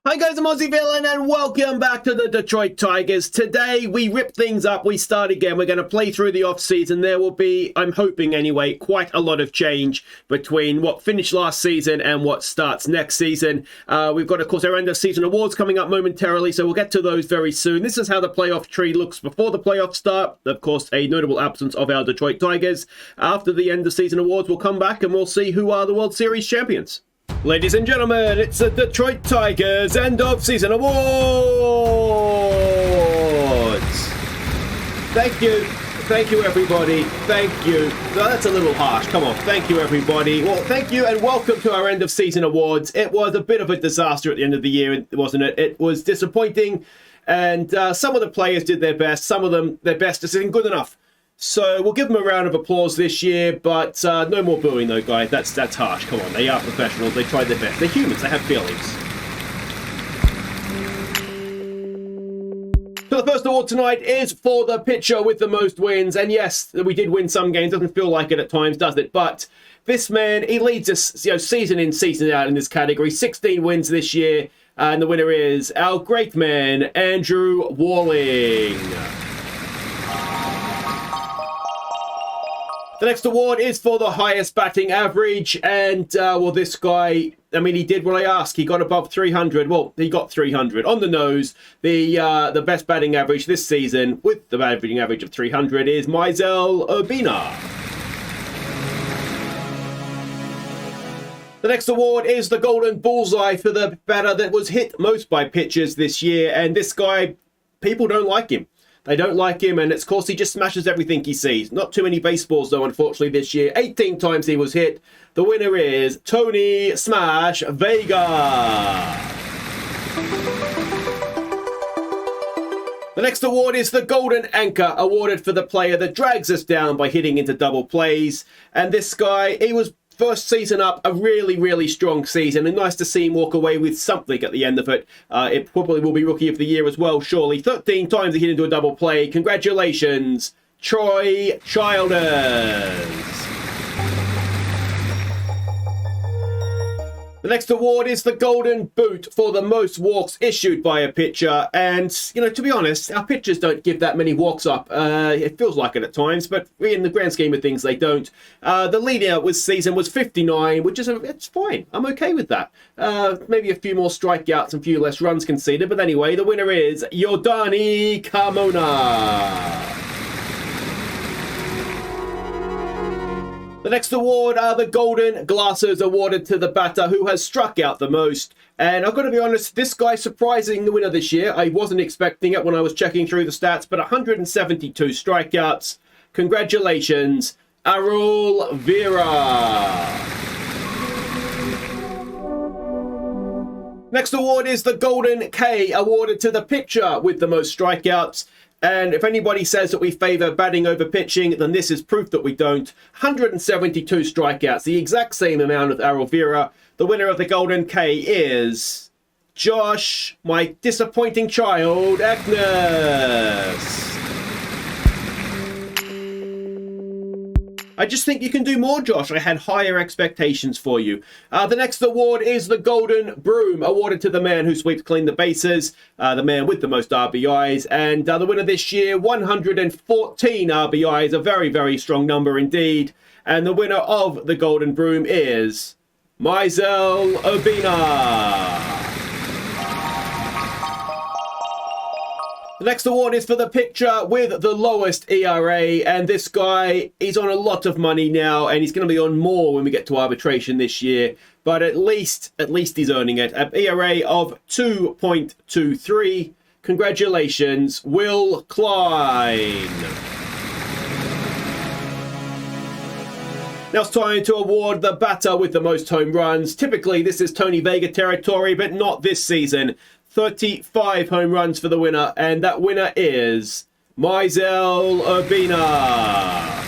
Hi guys, I'm Aussie Villain and welcome back to the Detroit Tigers. Today we rip things up, we start again. We're going to play through the off-season. There will be, I'm hoping anyway, quite a lot of change between what finished last season and what starts next season. We've got, of course, our end of season awards coming up momentarily, so we'll get to those very soon. This is how the playoff tree looks before the playoffs start. Of course, a notable absence of our Detroit Tigers. After the end of season awards, we'll come back and we'll see who are the World Series champions. Ladies and gentlemen, it's the Detroit Tigers End of Season Awards! Thank you everybody, thank you. No, that's a little harsh, come on, thank you everybody. Well, thank you and welcome to our End of Season Awards. It was a bit of a disaster at the end of the year, wasn't it? It was disappointing and some of the players did their best, some of them, their best isn't good enough. So we'll give them a round of applause this year, but no more booing though, guys. That's harsh. Come on, they are professionals. They tried their best. They're humans. They have feelings. So the first award tonight is for the pitcher with the most wins. And yes, we did win some games. Doesn't feel like it at times, does it? But this man, he leads us, season in, season out in this category. 16 wins this year, and the winner is our great man, Andrew Walling. The next award is for the highest batting average, and, well, this guy, I mean, he did what I asked. He got above 300. Well, he got 300 on the nose. The best batting average this season, with the batting average of 300, is Misael Urbina. The next award is the Golden Bullseye for the batter that was hit most by pitchers this year, and this guy, people don't like him. They don't like him, and of course he just smashes everything he sees. Not too many baseballs, though, unfortunately, this year. 18 times he was hit. The winner is Tony Smash Vega. The next award is the Golden Anchor, awarded for the player that drags us down by hitting into double plays. And this guy, he was first season up, a really, really strong season, and nice to see him walk away with something at the end of it. It probably will be Rookie of the Year as well, surely. 13 times he hit into a double play. Congratulations, Troy Childers. The next award is the Golden Boot for the most walks issued by a pitcher. And, to be honest, our pitchers don't give that many walks up. It feels like it at times, but in the grand scheme of things, they don't. The leader this season was 59, which is it's fine. I'm okay with that. Maybe a few more strikeouts and a few less runs conceded. But anyway, the winner is Yordani Carmona. The next award are the Golden Glasses, awarded to the batter who has struck out the most. And I've got to be honest, this guy surprising the winner this year. I wasn't expecting it when I was checking through the stats, but 172 strikeouts. Congratulations, Arol, Vera. Next award is the Golden K, awarded to the pitcher with the most strikeouts. And if anybody says that we favour batting over pitching, then this is proof that we don't. 172 strikeouts, the exact same amount of Arol Vera. The winner of the Golden K is Josh, my disappointing child, Ekness. I just think you can do more, Josh. I had higher expectations for you. The next award is the Golden Broom, awarded to the man who sweeps clean the bases, the man with the most RBIs. And the winner this year, 114 RBIs, a very, very strong number indeed. And the winner of the Golden Broom is Misael Urbina. The next award is for the pitcher with the lowest ERA, and this guy, he's on a lot of money now, and he's going to be on more when we get to arbitration this year, but at least he's earning it. An ERA of 2.23. Congratulations, Will Klein. Now it's time to award the batter with the most home runs. Typically, this is Tony Vega territory, but not this season. 35 home runs for the winner, and that winner is Misael Urbina.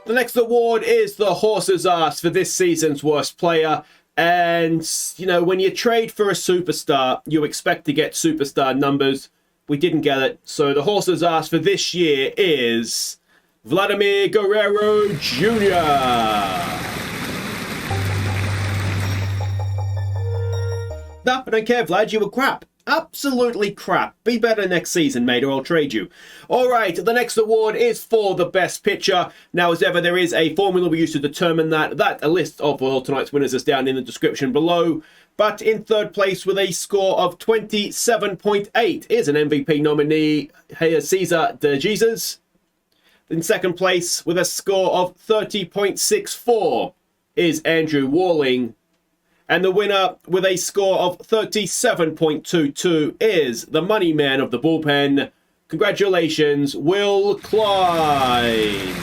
The next award is the horse's ass for this season's worst player. And, when you trade for a superstar, you expect to get superstar numbers. We didn't get it. So the horse's ass for this year is Vladimir Guerrero Jr. No, I don't care, Vlad. You were crap. Absolutely crap. Be better next season, mate, or I'll trade you. All right, the next award is for the best pitcher. Now, as ever, there is a formula we use to determine that. A list of all tonight's winners is down in the description below. But in third place with a score of 27.8 is an MVP nominee, Cesar de Jesus. In second place with a score of 30.64 is Andrew Walling. And the winner with a score of 37.22 is the money man of the bullpen. Congratulations, Will Klein.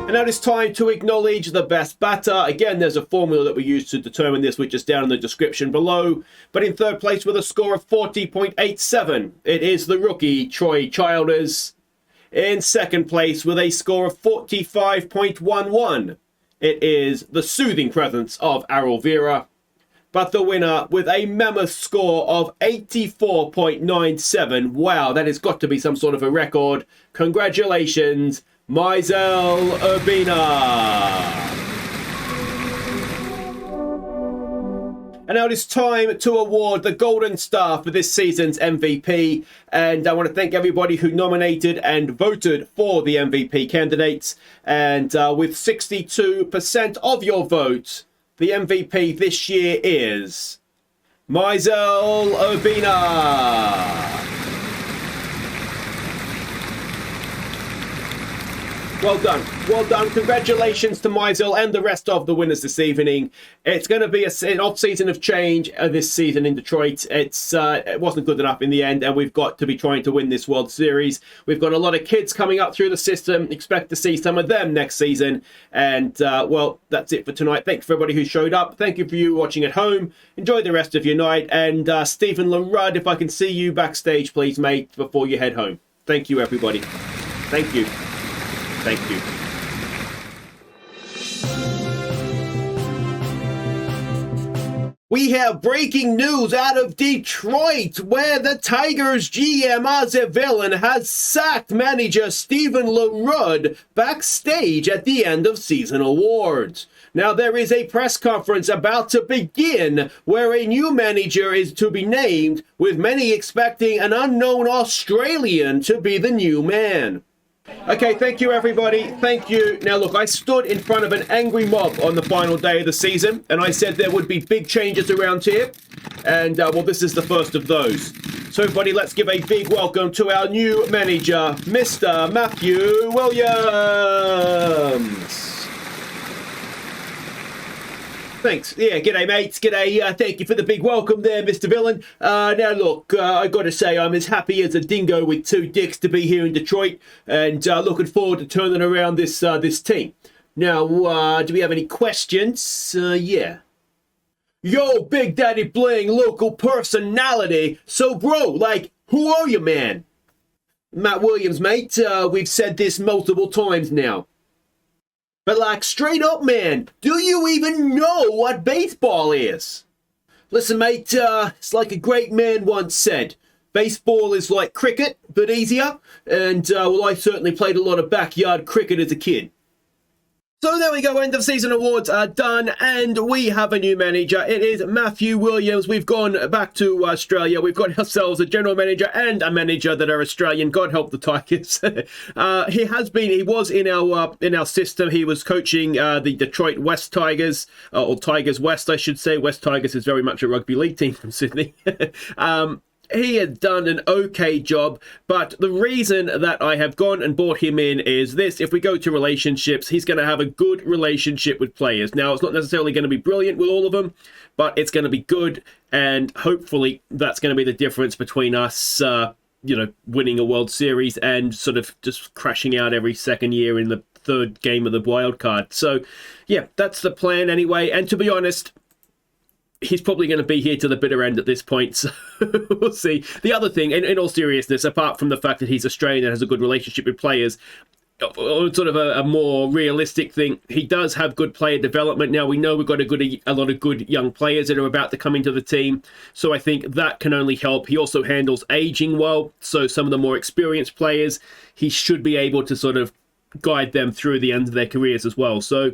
And now it's time to acknowledge the best batter. Again, there's a formula that we use to determine this, which is down in the description below. But in third place with a score of 40.87, it is the rookie, Troy Childers. In second place with a score of 45.11, it is the soothing presence of Arol Vera. But the winner with a mammoth score of 84.97. Wow, that has got to be some sort of a record. Congratulations, Misael Urbina. And now it is time to award the Golden Star for this season's MVP. And I want to thank everybody who nominated and voted for the MVP candidates. And with 62% of your vote, the MVP this year is Misael Urbina. Well done. Well done. Congratulations to Misael and the rest of the winners this evening. It's going to be an off-season of change this season in Detroit. It wasn't good enough in the end, and we've got to be trying to win this World Series. We've got a lot of kids coming up through the system. Expect to see some of them next season. And, well, that's it for tonight. Thanks for everybody who showed up. Thank you for you watching at home. Enjoy the rest of your night. And Stephen LaRudd, if I can see you backstage, please, mate, before you head home. Thank you, everybody. Thank you. Thank you. We have breaking news out of Detroit, where the Tigers GM Aussie villain has sacked manager Stephen LaRudd backstage at the end of season awards. Now, there is a press conference about to begin where a new manager is to be named, with many expecting an unknown Australian to be the new man. Okay, thank you, everybody. Thank you. Now, look, I stood in front of an angry mob on the final day of the season, and I said there would be big changes around here. And, well, this is the first of those. So, everybody, let's give a big welcome to our new manager, Mr. Matthew Williams. Thanks. Yeah, g'day, mates. G'day. Thank you for the big welcome there, Mr. Villain. Now, look, I got to say, I'm as happy as a dingo with two dicks to be here in Detroit, and looking forward to turning around this team. Now, do we have any questions? Yeah. Yo, Big Daddy Bling, local personality. So, bro, like, who are you, man? Matt Williams, mate. We've said this multiple times now. But, like, straight up, man, do you even know what baseball is? Listen, mate, it's like a great man once said. Baseball is like cricket, but easier. And, well, I certainly played a lot of backyard cricket as a kid. So there we go, end of season awards are done, and we have a new manager. It is Matthew Williams. We've gone back to Australia. We've got ourselves a general manager and a manager that are Australian. God help the Tigers. He was in our system. He was coaching the Detroit West Tigers, or Tigers West, I should say. West Tigers is very much a rugby league team from Sydney. He had done an okay job, but the reason that I have gone and brought him in is this. If we go to relationships, he's going to have a good relationship with players. Now, it's not necessarily going to be brilliant with all of them, but it's going to be good, and hopefully that's going to be the difference between us, winning a World Series and sort of just crashing out every second year in the third game of the wild card. So, yeah, that's the plan anyway, and to be honest, he's probably going to be here to the bitter end at this point, so we'll see. The other thing, in all seriousness, apart from the fact that he's Australian and has a good relationship with players, sort of a more realistic thing, he does have good player development. Now, we know we've got a lot of good young players that are about to come into the team, so I think that can only help. He also handles aging well, so some of the more experienced players, he should be able to sort of guide them through the end of their careers as well. So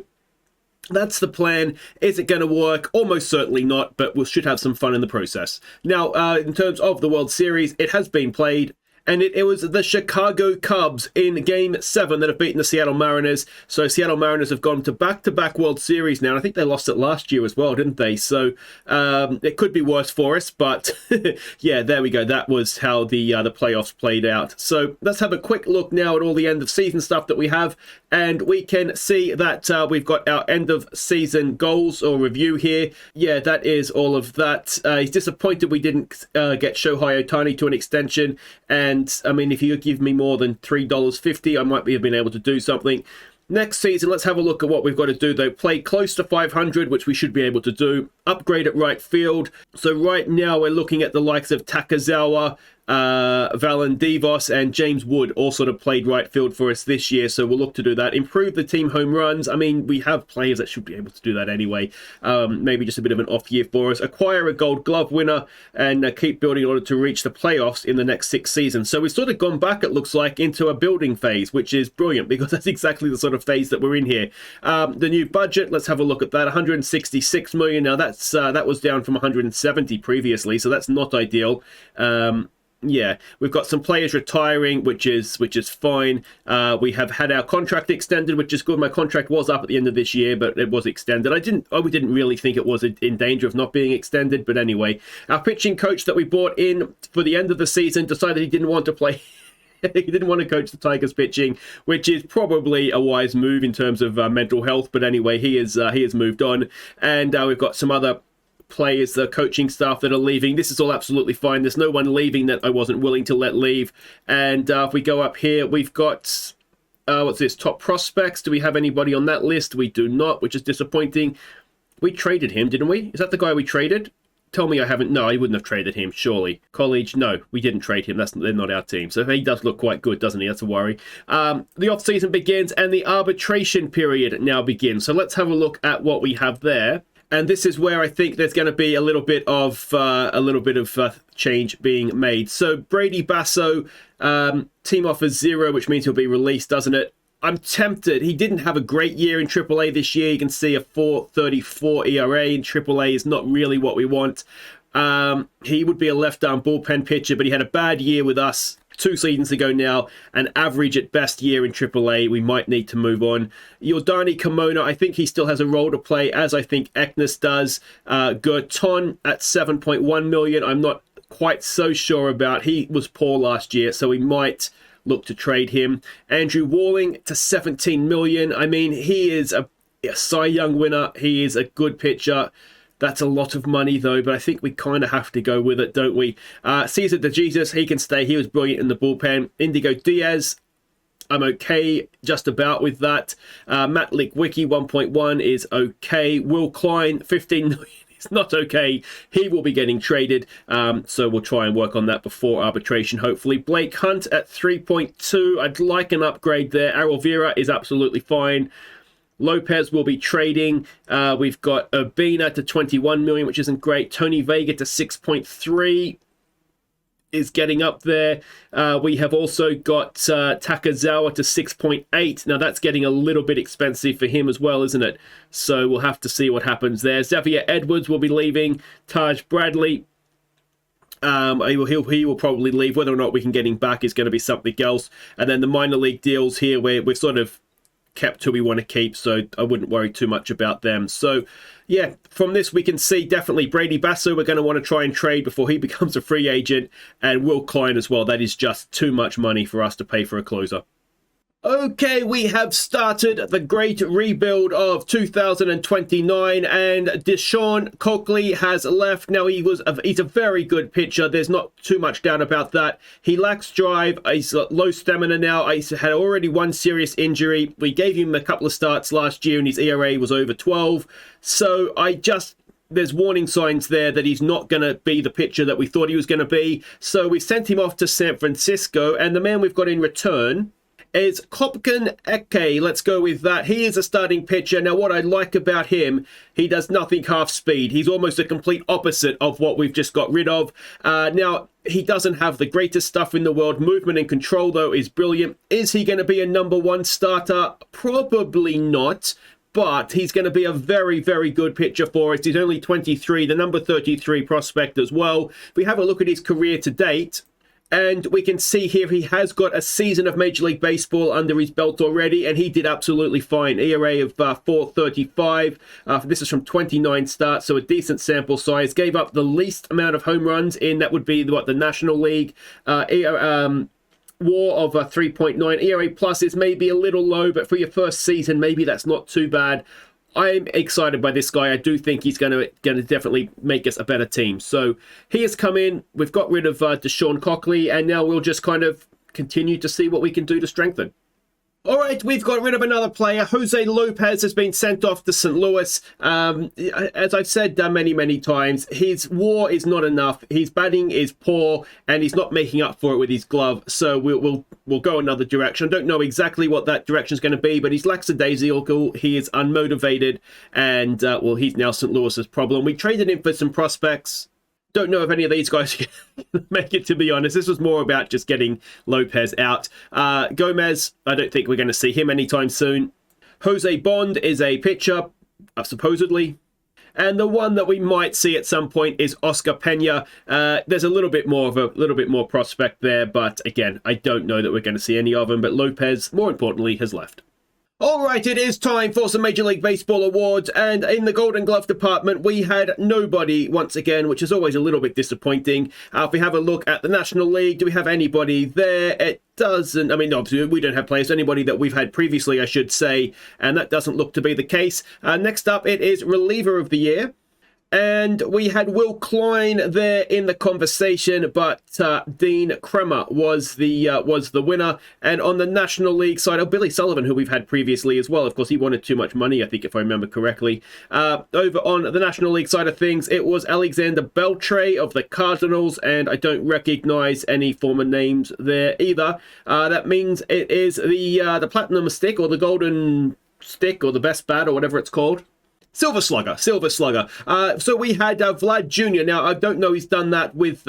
That's the plan. Is it going to work? Almost certainly not, but we should have some fun in the process. Now, in terms of the World Series, it has been played. And it was the Chicago Cubs in Game 7 that have beaten the Seattle Mariners. So Seattle Mariners have gone to back-to-back World Series now. And I think they lost it last year as well, didn't they? So it could be worse for us. But yeah, there we go. That was how the playoffs played out. So let's have a quick look now at all the end-of-season stuff that we have. And we can see that we've got our end-of-season goals or review here. Yeah, that is all of that. He's disappointed we didn't get Shohei Ohtani to an extension. And I mean, if you give me more than $3.50, I might have been able to do something. Next season, let's have a look at what we've got to do, though. Play close to 500, which we should be able to do. Upgrade at right field. So right now, we're looking at the likes of Takazawa, Valandivos, and James Wood all sort of played right field for us this year, so we'll look to do that. Improve the team home runs. I mean, we have players that should be able to do that anyway. Maybe just a bit of an off year for us. Acquire a Gold Glove winner and keep building in order to reach the playoffs in the next 6 seasons. So we've sort of gone back, it looks like, into a building phase, which is brilliant because that's exactly the sort of phase that we're in here. The new budget, let's have a look at that. 166 million. Now that's that was down from 170 previously, so that's not ideal. Yeah, we've got some players retiring, which is fine. We have had our contract extended, which is good. My contract was up at the end of this year, but it was extended. We didn't really think it was in danger of not being extended, but anyway. Our pitching coach that we brought in for the end of the season decided he didn't want to play. He didn't want to coach the Tigers pitching, which is probably a wise move in terms of mental health. But anyway, he has moved on, and we've got some other players, the coaching staff that are leaving. This is all absolutely fine. There's no one leaving that I wasn't willing to let leave. And if we go up here, we've got what's this, top prospects. Do we have anybody on that list? We do not, which is disappointing. We traded him, didn't we? Is that the guy we traded? Tell me I haven't. No, I wouldn't have traded him, surely. College, no, we didn't trade him. They're not our team. So he does look quite good, doesn't he? That's a worry. The off-season begins and the arbitration period now begins. So let's have a look at what we have there. And this is where I think there's going to be a little bit of change being made. So Brady Basso, team offers 0, which means he'll be released, doesn't it? I'm tempted. He didn't have a great year in AAA this year. You can see a 4.34 ERA in AAA is not really what we want. He would be a left-arm bullpen pitcher, but he had a bad year with us 2 seasons ago now, an average at best year in AAA. We might need to move on. Yordani Carmona, I think he still has a role to play, as I think Ekness does. Gerton at 7.1 million, I'm not quite so sure about. He was poor last year, so we might look to trade him. Andrew Walling to 17 million. I mean, he is a Cy Young winner. He is a good pitcher. That's a lot of money, though, but I think we kind of have to go with it, don't we? Cesar DeJesus, he can stay. He was brilliant in the bullpen. Indigo Diaz, I'm okay just about with that. Matt Lickwicki, 1.1 is okay. Will Klein, 15 million. It's not okay. He will be getting traded, so we'll try and work on that before arbitration, hopefully. Blake Hunt at 3.2. I'd like an upgrade there. Arol Vera is absolutely fine. Lopez will be trading. We've got Urbina to 21 million, which isn't great. Tony Vega to 6.3 is getting up there. We have also got Takazawa to 6.8. Now that's getting a little bit expensive for him as well, isn't it? So we'll have to see what happens there. Xavier Edwards will be leaving. Taj Bradley, he will probably leave. Whether or not we can get him back is going to be something else. And then the minor league deals here, where we've sort of kept who we want to keep, so I wouldn't worry too much about them. So yeah, from this we can see definitely Brady Basso we're going to want to try and trade before he becomes a free agent, and Will Klein as well. That is just too much money for us to pay for a closer. Okay, we have started the great rebuild of 2029, and Deshaun Coakley has left. Now, he's a very good pitcher. There's not too much doubt about that. He lacks drive. He's got low stamina now. He's had already one serious injury. We gave him a couple of starts last year, and his ERA was over 12. So there's warning signs there that he's not going to be the pitcher that we thought he was going to be. So we sent him off to San Francisco, and the man we've got in return is Kopkin Eke. Let's go with that. He is a starting pitcher. Now, what I like about him, he does nothing half speed. He's almost a complete opposite of what we've just got rid of. Now, he doesn't have the greatest stuff in the world. Movement and control, though, is brilliant. Is he going to be a #1 starter? Probably not. but he's going to be a very, very good pitcher for us. He's only 23, the number 33 prospect as well. If we have a look at his career to date, and we can see here he has got a season of Major League Baseball under his belt already, and he did absolutely fine. ERA of 4.35. This is from 29 starts, so a decent sample size. Gave up the least amount of home runs in, that would be the National League. WAR of 3.9. ERA plus is maybe a little low, but for your first season, maybe that's not too bad. I'm excited by this guy. I do think he's going to definitely make us a better team. So he has come in. We've got rid of Deshaun Cockley, and now we'll just kind of continue to see what we can do to strengthen. All right, we've got rid of another player. Jose Lopez has been sent off to St. Louis. As I've said many, many times, his WAR is not enough. His batting is poor, and he's not making up for it with his glove. So we'll go another direction. I don't know exactly what that direction is going to be, but he's lackadaisical. He is unmotivated, and well, he's now St. Louis's problem. We traded him for some prospects. Don't know if any of these guys can make it, to be honest. This was more about just getting Lopez out. Gomez, I don't think we're going to see him anytime soon. Jose Bond is a pitcher, supposedly. And the one that we might see at some point is Oscar Pena. There's a little bit more prospect there, but again, I don't know that we're going to see any of them. But Lopez, more importantly, has left. All right, it is time for some Major League Baseball awards, and in the Golden Glove department, we had nobody once again, which is always a little bit disappointing. If we have a look at the National League, do we have anybody there? It doesn't. I mean, obviously, we don't have players, anybody that we've had previously, I should say, and that doesn't look to be the case. Next up, it is Reliever of the Year. And we had Will Klein there in the conversation, but Dean Kremer was the winner. And on the National League side, Billy Sullivan, who we've had previously as well. Of course, he wanted too much money, I think, if I remember correctly. Over on the National League side of things, it was Alexander Beltre of the Cardinals, and I don't recognize any former names there either. That means it is the Platinum Stick, or the Golden Stick, or the Best Bat, or whatever it's called. Silver Slugger. So we had Vlad Jr. Now, I don't know he's done that with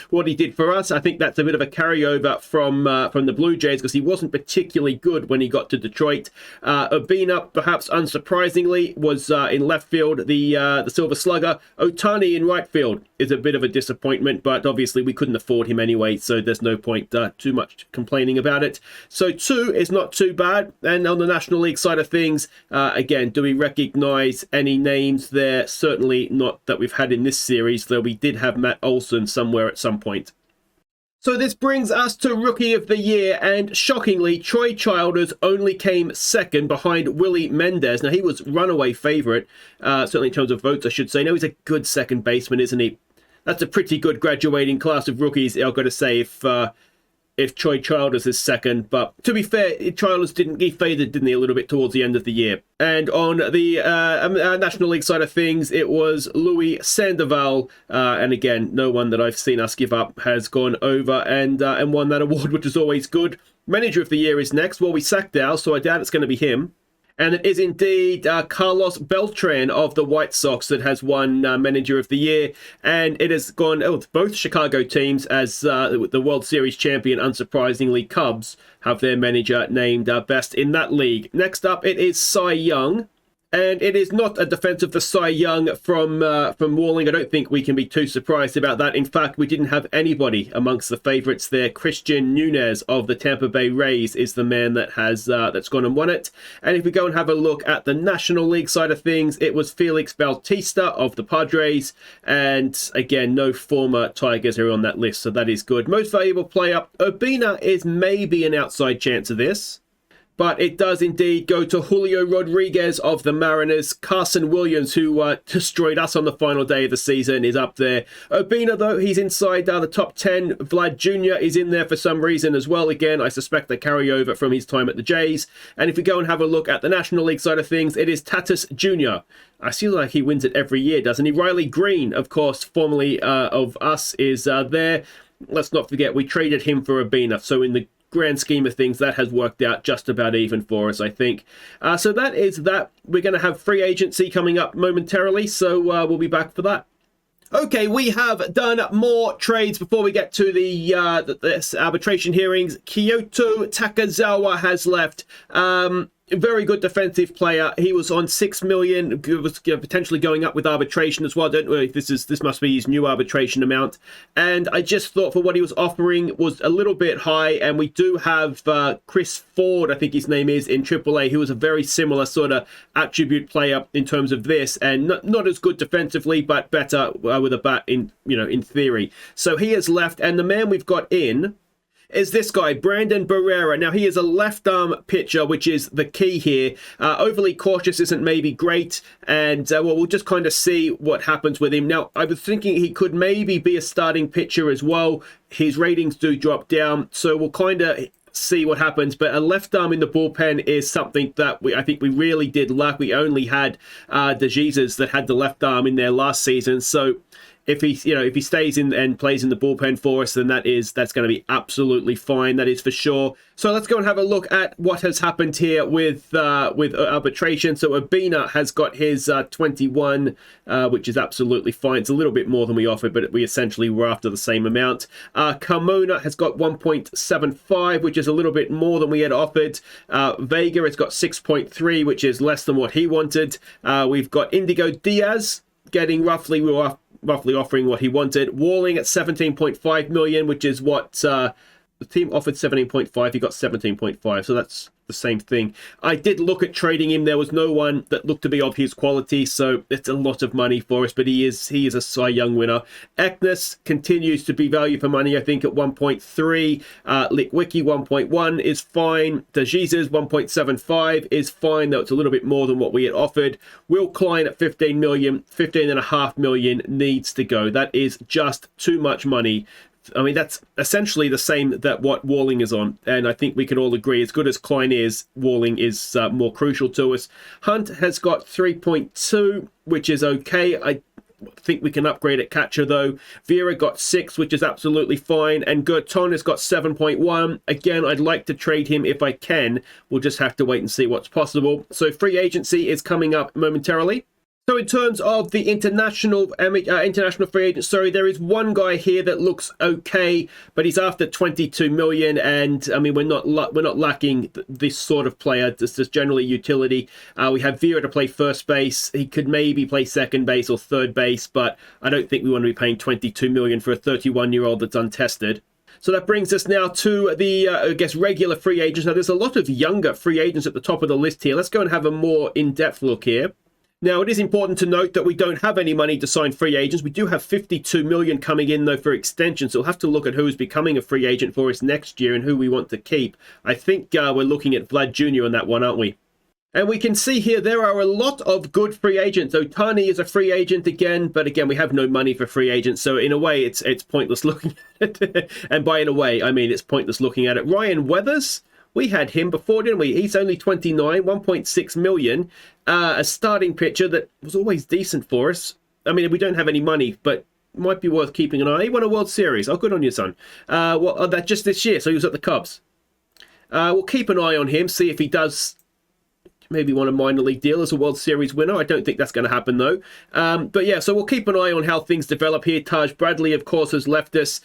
what he did for us. I think that's a bit of a carryover from the Blue Jays, because he wasn't particularly good when he got to Detroit. Urbina, perhaps unsurprisingly, was in left field, the Silver Slugger. Ohtani in right field is a bit of a disappointment, but obviously we couldn't afford him anyway, so there's no point too much complaining about it. So 2 is not too bad. And on the National League side of things, again, do we recognize any names there? Certainly not that we've had in this series, though we did have Matt Olson somewhere at some point. So this brings us to Rookie of the Year, and shockingly, Troy Childers only came second behind Willie Mendez. Now, he was runaway favorite, certainly in terms of votes, I should say. Now, he's a good second baseman, isn't he? That's a pretty good graduating class of rookies, I've got to say, if Troy Childers is second. But to be fair, Childers he faded, didn't he, a little bit towards the end of the year. And on the National League side of things, it was Louis Sandoval, and again, no one that I've seen us give up has gone over and won that award, which is always good. Manager of the Year is next. Well, we sacked Al, so I doubt it's going to be him. And it is indeed Carlos Beltran of the White Sox that has won Manager of the Year. And it has gone to both Chicago teams, as the World Series champion, unsurprisingly, Cubs, have their manager named best in that league. Next up, it is Cy Young. And it is not a defense of the Cy Young from Walling. I don't think we can be too surprised about that. In fact, we didn't have anybody amongst the favourites there. Christian Nunez of the Tampa Bay Rays is the man that has that's gone and won it. And if we go and have a look at the National League side of things, it was Felix Bautista of the Padres. And again, no former Tigers are on that list, so that is good. Most valuable player, Urbina is maybe an outside chance of this. But it does indeed go to Julio Rodriguez of the Mariners. Carson Williams, who destroyed us on the final day of the season, is up there. Urbina, though, he's inside the top 10. Vlad Jr. is in there for some reason as well. Again, I suspect the carryover from his time at the Jays. And if we go and have a look at the National League side of things, it is Tatis Jr. I feel like he wins it every year, doesn't he? Riley Green, of course, formerly of us, is there. Let's not forget, we traded him for Urbina. So in the grand scheme of things, that has worked out just about even for us, I think. So that is that. We're going to have free agency coming up momentarily, so we'll be back for that. Okay, we have done more trades before we get to the arbitration hearings. Kyoto Takazawa has left. very good defensive player. He was on 6 million. Was potentially going up with arbitration as well. I don't know if this must be his new arbitration amount. And I just thought for what he was offering was a little bit high. And we do have Chris Ford, I think his name is, in AAA, who was a very similar sort of attribute player in terms of this, and not as good defensively, but better with a bat in theory. So he has left, and the man we've got in is this guy, Brandon Barrera. Now, he is a left-arm pitcher, which is the key here. Overly cautious isn't maybe great, and well, we'll just kind of see what happens with him. Now, I was thinking he could maybe be a starting pitcher as well. His ratings do drop down, so we'll kind of see what happens. But a left arm in the bullpen is something that I think we really did lack. We only had De Jesus that had the left arm in there last season, so if he stays in and plays in the bullpen for us, then that's going to be absolutely fine. That is for sure. So let's go and have a look at what has happened here with arbitration. So Urbina has got his 21, which is absolutely fine. It's a little bit more than we offered, but we essentially were after the same amount. Carmona has got 1.75, which is a little bit more than we had offered. Vega has got 6.3, which is less than what he wanted. We've got Indigo Diaz getting roughly offering what he wanted. Walling at 17.5 million, which is what the team offered. 17.5, he got 17.5, so that's the same thing. I did look at trading him. There was no one that looked to be of his quality, so it's a lot of money for us, but he is a Cy Young winner. Ekness continues to be value for money, I think, at 1.3. Litwicki 1.1 is fine. De Jesus 1.75 is fine, though it's a little bit more than what we had offered. Will Klein at 15 million, 15.5 million needs to go. That is just too much money. I mean, that's essentially the same that what Walling is on, and I think we can all agree, as good as Klein is, Walling is more crucial to us. Hunt has got 3.2, which is okay. I think we can upgrade at catcher, though. Vera got 6, which is absolutely fine, and Gerton has got 7.1. Again, I'd like to trade him if I can. We'll just have to wait and see what's possible. So free agency is coming up momentarily. So in terms of the international free agents, there is one guy here that looks okay, but he's after 22 million, and I mean we're not lacking this sort of player. This is generally utility. We have Vera to play first base. He could maybe play second base or third base, but I don't think we want to be paying 22 million for a 31-year-old that's untested. So that brings us now to the, regular free agents. Now, there's a lot of younger free agents at the top of the list here. Let's go and have a more in-depth look here. Now, it is important to note that we don't have any money to sign free agents. We do have 52 million coming in, though, for extensions. So we'll have to look at who's becoming a free agent for us next year and who we want to keep. I think we're looking at Vlad Jr. on that one, aren't we? And we can see here there are a lot of good free agents. Yordani is a free agent again, but again, we have no money for free agents. So in a way, it's pointless looking at it. And by in a way, I mean it's pointless looking at it. Ryan Weathers, we had him before, didn't we? He's only 29, 1.6 million. A starting pitcher that was always decent for us. I mean, we don't have any money, but might be worth keeping an eye. He won a World Series. Oh, good on you, son. That just this year, so he was at the Cubs. We'll keep an eye on him, see if he does maybe want a minor league deal as a World Series winner. I don't think that's going to happen, though. But yeah, so we'll keep an eye on how things develop here. Taj Bradley, of course, has left us,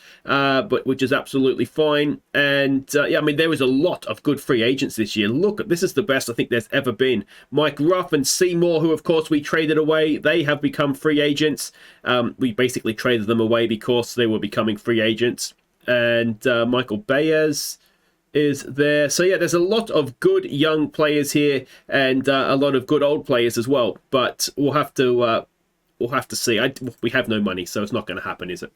which is absolutely fine. And yeah, I mean, there was a lot of good free agents this year. Look, this is the best I think there's ever been. Mike Ruff and Seymour, who, of course, we traded away, they have become free agents. We basically traded them away because they were becoming free agents. And Michael Baez is there. So yeah, there's a lot of good young players here and a lot of good old players as well, but we'll have to see. We have no money, so it's not going to happen, is it?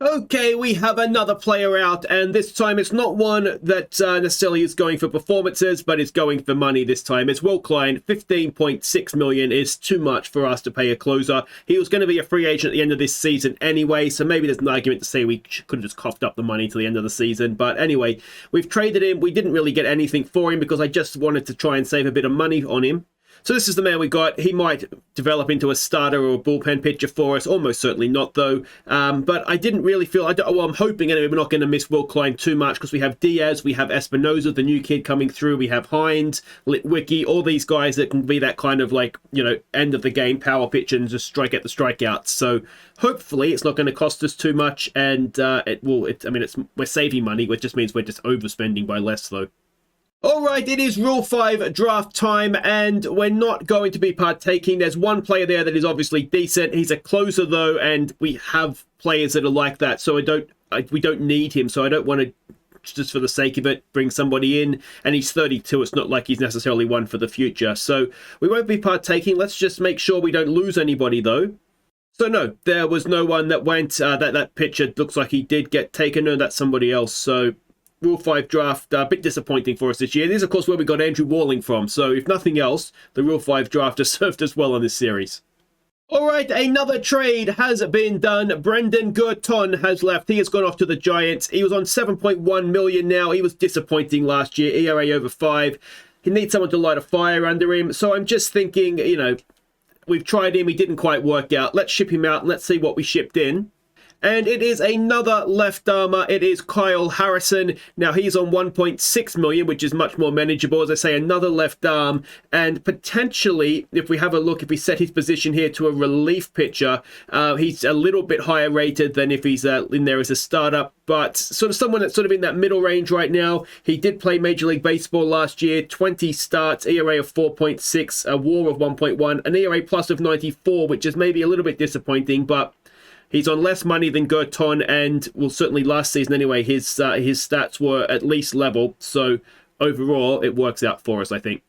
Okay, we have another player out, and this time it's not one that necessarily is going for performances, but it's going for money this time. It's Will Klein. 15.6 million is too much for us to pay a closer. He was going to be a free agent at the end of this season anyway, so maybe there's an argument to say we could have just coughed up the money to the end of the season. But anyway, we've traded him. We didn't really get anything for him because I just wanted to try and save a bit of money on him. So this is the man we got. He might develop into a starter or a bullpen pitcher for us. Almost certainly not, though. But I didn't really feel... I'm hoping anyway we're not going to miss Will Klein too much because we have Diaz, we have Espinoza, the new kid coming through. We have Hines, Litwicki, all these guys that can be that kind of like, end of the game power pitch and just strike out the strikeouts. So hopefully it's not going to cost us too much, and we're saving money, which just means we're just overspending by less, though. All right, it is Rule 5 draft time, and we're not going to be partaking. There's one player there that is obviously decent. He's a closer, though, and we have players that are like that, so we don't need him, so I don't want to, just for the sake of it, bring somebody in. And he's 32. It's not like he's necessarily one for the future, so we won't be partaking. Let's just make sure we don't lose anybody, though. So no, there was no one that went. That picture looks like he did get taken. No, that's somebody else. So Rule 5 draft, a bit disappointing for us this year. This is, of course, where we got Andrew Walling from. So if nothing else, the Rule 5 draft has served us well on this series. All right, another trade has been done. Brendan Gurton has left. He has gone off to the Giants. He was on 7.1 million now. He was disappointing last year, ERA over 5. He needs someone to light a fire under him. So I'm just thinking, you know, we've tried him. He didn't quite work out. Let's ship him out and let's see what we shipped in. And it is another left armer. It is Kyle Harrison. Now, he's on 1.6 million, which is much more manageable. As I say, another left arm. And potentially, if we have a look, if we set his position here to a relief pitcher, he's a little bit higher rated than if he's in there as a startup. But sort of someone that's sort of in that middle range right now. He did play Major League Baseball last year. 20 starts, ERA of 4.6, a WAR of 1.1, an ERA plus of 94, which is maybe a little bit disappointing, but he's on less money than Gurton, and well, certainly last season anyway, his stats were at least level. So overall, it works out for us, I think.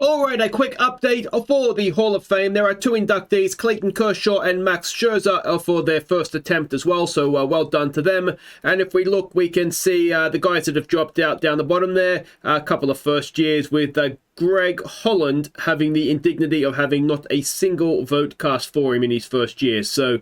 All right, a quick update for the Hall of Fame. There are 2 inductees, Clayton Kershaw and Max Scherzer, for their first attempt as well. So well done to them. And if we look, we can see the guys that have dropped out down the bottom there. A couple of first years with Greg Holland having the indignity of having not a single vote cast for him in his first year. So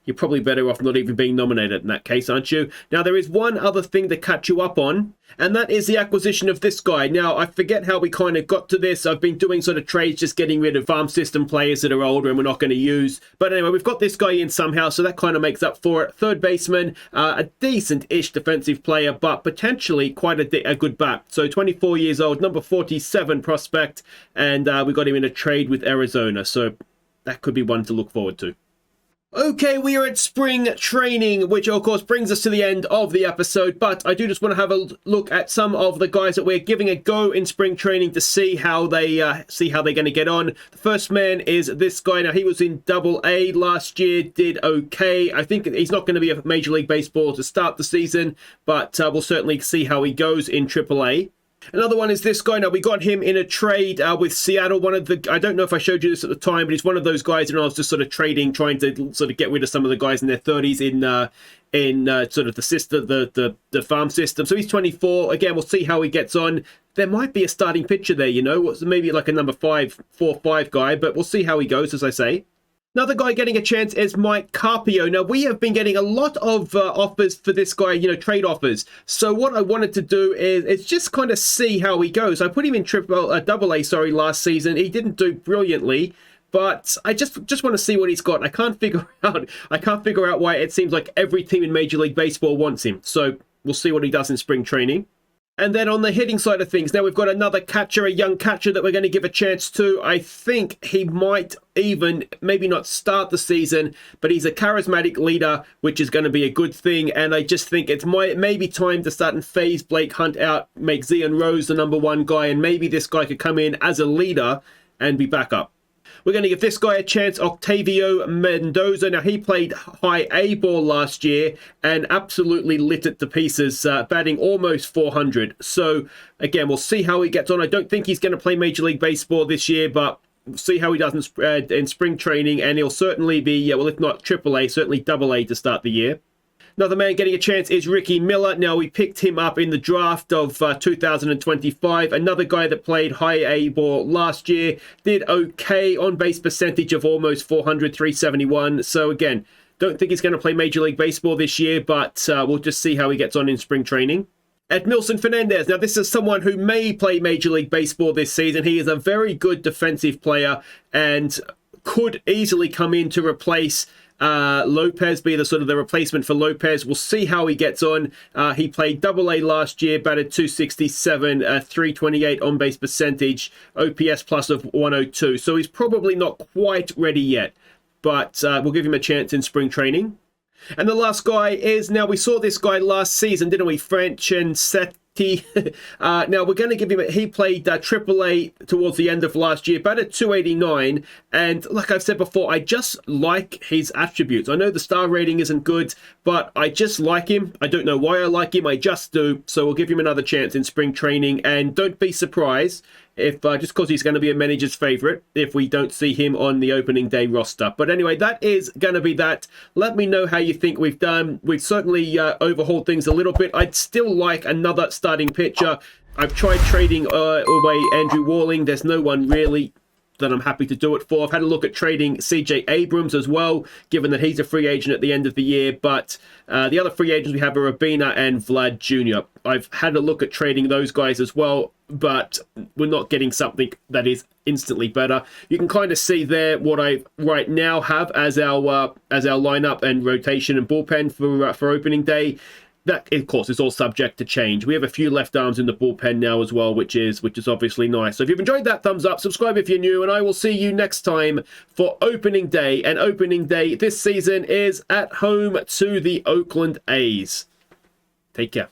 you're probably better off not even being nominated in that case, aren't you? Now, there is one other thing to catch you up on, and that is the acquisition of this guy. Now, I forget how we kind of got to this. I've been doing sort of trades, just getting rid of farm system players that are older and we're not going to use. But anyway, we've got this guy in somehow, so that kind of makes up for it. Third baseman, a decent-ish defensive player, but potentially quite a good bat. So 24 years old, number 47 prospect, and we got him in a trade with Arizona. So that could be one to look forward to. Okay, we are at spring training, which of course brings us to the end of the episode, but I do just want to have a look at some of the guys that we're giving a go in spring training to see how they're going to get on. The first man is this guy. Now, he was in AA last year, did okay. I think he's not going to be a Major League Baseball to start the season, but we'll certainly see how he goes in AAA. Another one is this guy. Now, we got him in a trade with Seattle. One of the, I don't know if I showed you this at the time, but he's one of those guys, and I was just sort of trading, trying to sort of get rid of some of the guys in their 30s in sort of the farm system. So he's 24. Again, we'll see how he gets on. There might be a starting pitcher there, you know, maybe like a number 4-5 guy, but we'll see how he goes, as I say. Another guy getting a chance is Mike Carpio. Now, we have been getting a lot of offers for this guy, you know, trade offers. So what I wanted to do is just kind of see how he goes. I put him in AA, last season. He didn't do brilliantly, but I just want to see what he's got. I can't figure out why it seems like every team in Major League Baseball wants him. So we'll see what he does in spring training. And then on the hitting side of things, now we've got another catcher, a young catcher that we're going to give a chance to. I think he might even, maybe not start the season, but he's a charismatic leader, which is going to be a good thing. And I just think it's maybe time to start and phase Blake Hunt out, make Zion Rose the number 1 guy, and maybe this guy could come in as a leader and be back up. We're going to give this guy a chance, Octavio Mendoza. Now, he played high A ball last year and absolutely lit it to pieces, batting almost 400. So, again, we'll see how he gets on. I don't think he's going to play Major League Baseball this year, but we'll see how he does in spring training. And he'll certainly be, well, if not AAA, certainly AA to start the year. Another man getting a chance is Ricky Miller. Now, we picked him up in the draft of 2025. Another guy that played high A ball last year. Did okay, on-base percentage of almost 400, 371. So, again, don't think he's going to play Major League Baseball this year, but we'll just see how he gets on in spring training. Edmilson Fernandez. Now, this is someone who may play Major League Baseball this season. He is a very good defensive player and could easily come in to replace Lopez, be the sort of the replacement for Lopez. We'll see how he gets on. He played AA last year, batted 267, 328 on-base percentage, OPS plus of 102. So he's probably not quite ready yet, but we'll give him a chance in spring training. And the last guy is, now we saw this guy last season, didn't we? Francescetta, Now we're going to give him, he played AAA towards the end of last year, batted 289, and like I've said before, I just like his attributes. I know the star rating isn't good, but I just like him. I don't know why I like him, I just do. So we'll give him another chance in spring training, and don't be surprised if just because he's going to be a manager's favorite if we don't see him on the opening day roster. But anyway, that is going to be that. Let me know how you think we've done. We've certainly overhauled things a little bit. I'd still like another starting pitcher. I've tried trading away Andrew Walling. There's no one really that I'm happy to do it for. I've had a look at trading CJ Abrams as well, given that he's a free agent at the end of the year. But the other free agents we have are Urbina and Vlad Jr. I've had a look at trading those guys as well, but we're not getting something that is instantly better. You can kind of see there what I right now have as our lineup and rotation and bullpen for opening day. That, of course, is all subject to change. We have a few left arms in the bullpen now as well, which is obviously nice. So if you've enjoyed that, thumbs up, subscribe if you're new, and I will see you next time for opening day. And opening day this season is at home to the Oakland A's. Take care.